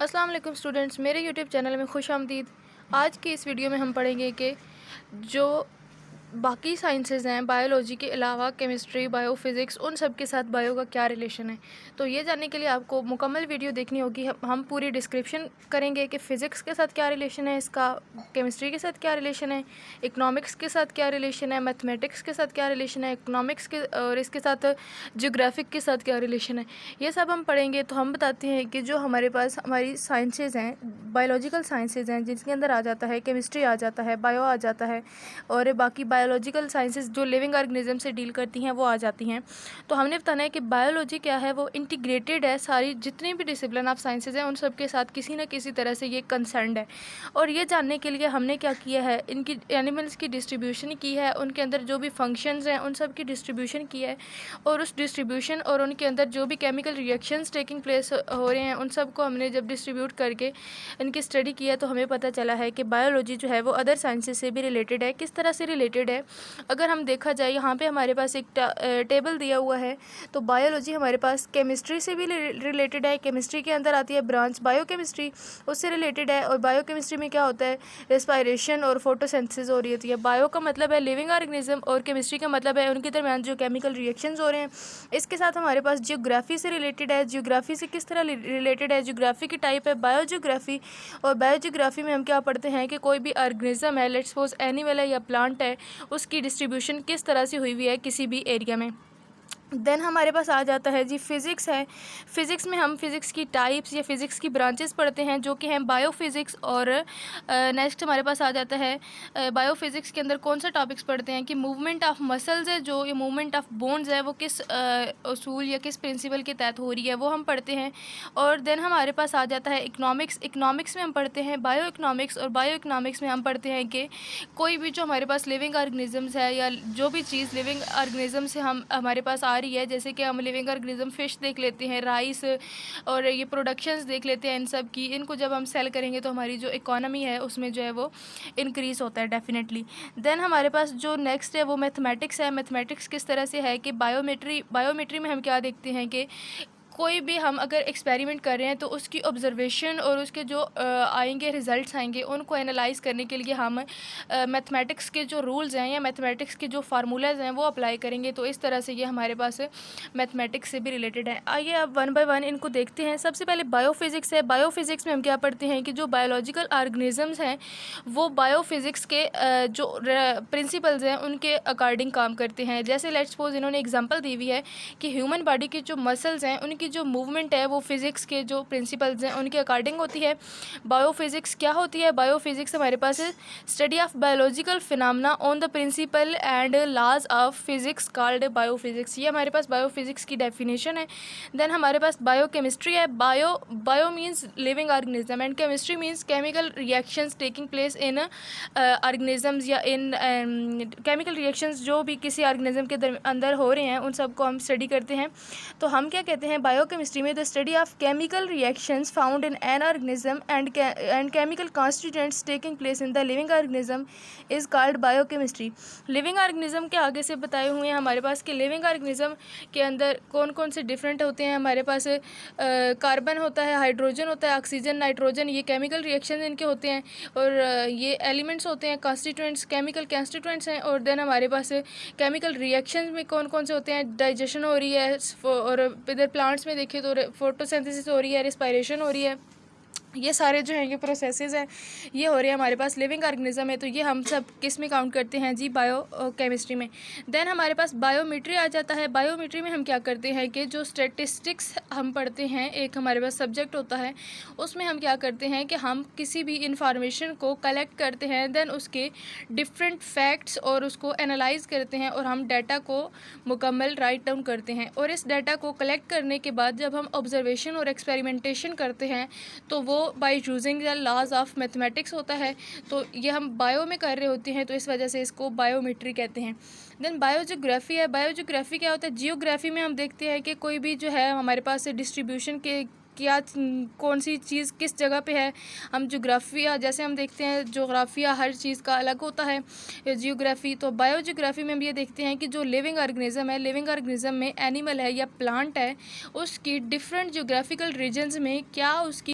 अस्सलाम वालेकुम स्टूडेंट्स, मेरे यूट्यूब चैनल में खुश आमदीद। आज की इस वीडियो में हम पढ़ेंगे कि जो बाकी साइंसेज हैं, बायोलॉजी के अलावा केमिस्ट्री, बायोफिज़िक्स, उन सब के साथ बायो का क्या रिलेशन है। तो ये जानने के लिए आपको मुकम्मल वीडियो देखनी होगी। हम पूरी डिस्क्रिप्शन करेंगे कि फ़िज़िक्स के साथ क्या रिलेशन है इसका, केमिस्ट्री के साथ क्या रिलेशन है, इकनॉमिक्स के साथ क्या रिलेशन है, मैथमेटिक्स के साथ क्या रिलेशन है, इकनॉमिक्स के और इसके साथ ज्योग्राफिक के साथ क्या रिलेशन है, ये सब हम पढ़ेंगे। तो हम बताते हैं कि जो हमारे पास हमारी साइंसेज़ हैं, बायोलॉजिकल साइंसेज़ हैं, जिसके अंदर आ जाता है केमिस्ट्री, आ जाता है बायो, आ जाता है और बाकी बायोलॉजिकल साइंसेस जो लिविंग ऑर्गेनिज्म से डील करती हैं वो आ जाती हैं। तो हमने बताना है कि बायोलॉजी क्या है, वो इंटीग्रेटेड है, सारी जितनी भी डिसिप्लिन ऑफ साइंसेज हैं उन सब के साथ किसी न किसी तरह से ये कंसर्न्ड है। और ये जानने के लिए हमने क्या किया है, इनकी एनिमल्स की डिस्ट्रीब्यूशन की है, उनके अंदर जो भी फंक्शंस हैं उन सब की डिस्ट्रीब्यूशन की है, और उस डिस्ट्रीब्यूशन और उनके अंदर जो भी केमिकल रिएक्शंस टेकिंग प्लेस हो रहे हैं उन सब को हमने जब डिस्ट्रीब्यूट करके इनकी स्टडी किया तो हमें पता चला है कि बायोलॉजी जो है वो अदर साइंसेज से भी रिलेटेड है। किस तरह से रिलेटेड है, अगर हम देखा जाए यहाँ पे हमारे पास एक टेबल दिया हुआ है, तो बायोलॉजी हमारे पास केमिस्ट्री से भी रिलेटेड है। केमिस्ट्री के अंदर आती है ब्रांच बायोकेमिस्ट्री, उससे रिलेटेड है। और बायोकेमिस्ट्री में क्या होता है, रेस्पायरेशन और फोटोसिंथेसिस हो रही होती है। बायो का मतलब है लिविंग ऑर्गेनिज्म और केमिस्ट्री का मतलब है उनके दरमियान जो केमिकल रिएक्शंस हो रहे हैं। इसके साथ हमारे पास जियोग्राफी से रिलेटेड है। जियोग्राफी से किस तरह रिलेटेड है, जियोग्राफी की टाइप है बायोजियोग्राफी। और बायोजियोग्राफी में हम क्या पढ़ते हैं कि कोई भी ऑर्गेनिज्म है, लेट्स सपोज एनिमल है या प्लांट है, उसकी डिस्ट्रीब्यूशन किस तरह से हुई हुई है किसी भी एरिया में। देन हमारे पास आ जाता है जी फ़िज़िक्स है। फ़िज़िक्स में हम फ़िज़िक्स की टाइप्स या फ़िज़िक्स की ब्रांचेस पढ़ते हैं जो कि हैं बायोफ़िज़िक्स। और नेक्स्ट हमारे पास आ जाता है बायोफ़िज़िक्स के अंदर कौन सा टॉपिक्स पढ़ते हैं कि मूवमेंट ऑफ मसल्स है, जो ये मूवमेंट ऑफ बोन्स है वो किस असूल या किस प्रिंसिपल के तहत हो रही है वो हम पढ़ते हैं। और देन हमारे पास आ जाता है इकनॉमिक्स। इकनॉमिक्स में हम पढ़ते हैं बायो इकनॉमिक्स, और बायो इकनॉमिक्स में हम पढ़ते हैं कि कोई भी जो हमारे पास लिविंग ऑर्गेनिजम्स है या जो भी चीज़ लिविंग ऑर्गेनिज्म से हम हमारे पास आ रही है, जैसे कि हम लिविंग ऑर्गेनिज्म फ़िश देख लेते हैं, राइस, और ये प्रोडक्शंस देख लेते हैं इन सब की, इनको जब हम सेल करेंगे तो हमारी जो इकोनॉमी है उसमें जो है वो इंक्रीज़ होता है डेफिनेटली। देन हमारे पास जो नेक्स्ट है वो मैथमेटिक्स है। मैथमेटिक्स किस तरह से है कि बायोमेट्री में हम क्या देखते हैं कि कोई भी हम अगर एक्सपेरिमेंट कर रहे हैं तो उसकी ऑब्जर्वेशन और उसके जो आएंगे रिज़ल्ट्स आएंगे उनको एनालाइज करने के लिए हम मैथमेटिक्स के जो रूल्स हैं या मैथमेटिक्स के जो फार्मूलाज हैं वो अप्लाई करेंगे। तो इस तरह से ये हमारे पास मैथमेटिक्स से भी रिलेटेड है। आइए अब वन बाय वन इनको देखते हैं। सबसे पहले बायोफिज़िक्स है। बायोफिज़िक्स में हम क्या पढ़ते हैं कि जो बायोलॉजिकल ऑर्गेनिजम्स हैं वो बायोफिज़िक्स के जो प्रिंसिपल्स हैं उनके अकॉर्डिंग काम करते हैं। जैसे लेट्स सपोज इन्होंने एग्जांपल दी हुई है कि ह्यूमन बॉडी की जो मसल्स हैं उनकी जो मूवमेंट है वो फिज़िक्स के जो प्रिंसिपल्स हैं उनके अकॉर्डिंग होती है। बायोफिज़िक्स क्या होती है, बायोफिज़िक्स हमारे पास study of biological phenomena on the principle and laws of physics called biophysics. ये हमारे पास बायोफिज़िक्स की डेफिनेशन है। देन हमारे पास बायोकेमिस्ट्री है। Bio means living organism and chemistry means chemical reactions taking place in organisms या इन केमिकल रिएक्शंस जो भी किसी ऑर्गेनिज्म के अंदर हो रहे हैं उन सब को हम स्टडी करते हैं। तो हम क्या कहते हैं बायोकेमिस्ट्री में, the study of chemical reactions found in an organism and chemical constituents taking place in the living organism is called biochemistry. Living organism के आगे से बताए हुए हैं हमारे पास कि लिविंग ऑर्गेनिज्म के अंदर कौन कौन से डिफरेंट होते हैं। हमारे पास कार्बन होता है, हाइड्रोजन होता है, ऑक्सीजन, नाइट्रोजन, ये केमिकल रिएक्शन इनके होते हैं। और ये एलिमेंट्स होते हैं, कॉन्स्टिट्यूएंट्स, केमिकल कॉन्स्टिट्यूएंट्स हैं। और देन हमारे पास केमिकल रिएक्शन में कौन कौन से होते हैं, डाइजेशन हो रही है, और इधर प्लांट्स में देखिए तो फोटोसिंथेसिस हो रही है, रेस्पायरेशन हो रही है। ये सारे जो हैं ये प्रोसेसेस हैं ये हो रहे हैं हमारे पास लिविंग ऑर्गेनिज्म है। तो ये हम सब किस में काउंट करते हैं जी, बायो केमिस्ट्री में। देन हमारे पास बायोमेट्री आ जाता है। बायोमेट्री में हम क्या करते हैं कि जो स्टैटिस्टिक्स हम पढ़ते हैं, एक हमारे पास सब्जेक्ट होता है, उसमें हम क्या करते हैं कि हम किसी भी इंफॉर्मेशन को कलेक्ट करते हैं, देन उसके डिफरेंट फैक्ट्स और उसको एनालाइज करते हैं और हम डाटा को मुकम्मल राइट डाउन करते हैं। और इस डाटा को कलेक्ट करने के बाद जब हम ऑब्जर्वेशन और एक्सपेरिमेंटेशन करते हैं तो वो by using the laws of mathematics होता है। तो ये हम बायो में कर रहे होते हैं, तो इस वजह से इसको बायोमेट्री कहते हैं। देन बायोजियोग्राफी है। बायोजियोग्राफी क्या होता है, जियोग्राफी में हम देखते हैं कि कोई भी जो है हमारे पास डिस्ट्रीब्यूशन के क्या कौन सी चीज़ किस जगह पे है। हम जोग्राफिया जैसे हम देखते हैं, जोग्राफिया हर चीज़ का अलग होता है जियोग्राफी। तो बायोजियोग्राफी में हम ये देखते हैं कि जो लिविंग ऑर्गेनिज्म है, लिविंग ऑर्गेनिज्म में एनिमल है या प्लांट है, उसकी डिफरेंट जोग्राफिकल रीजन्स में क्या उसकी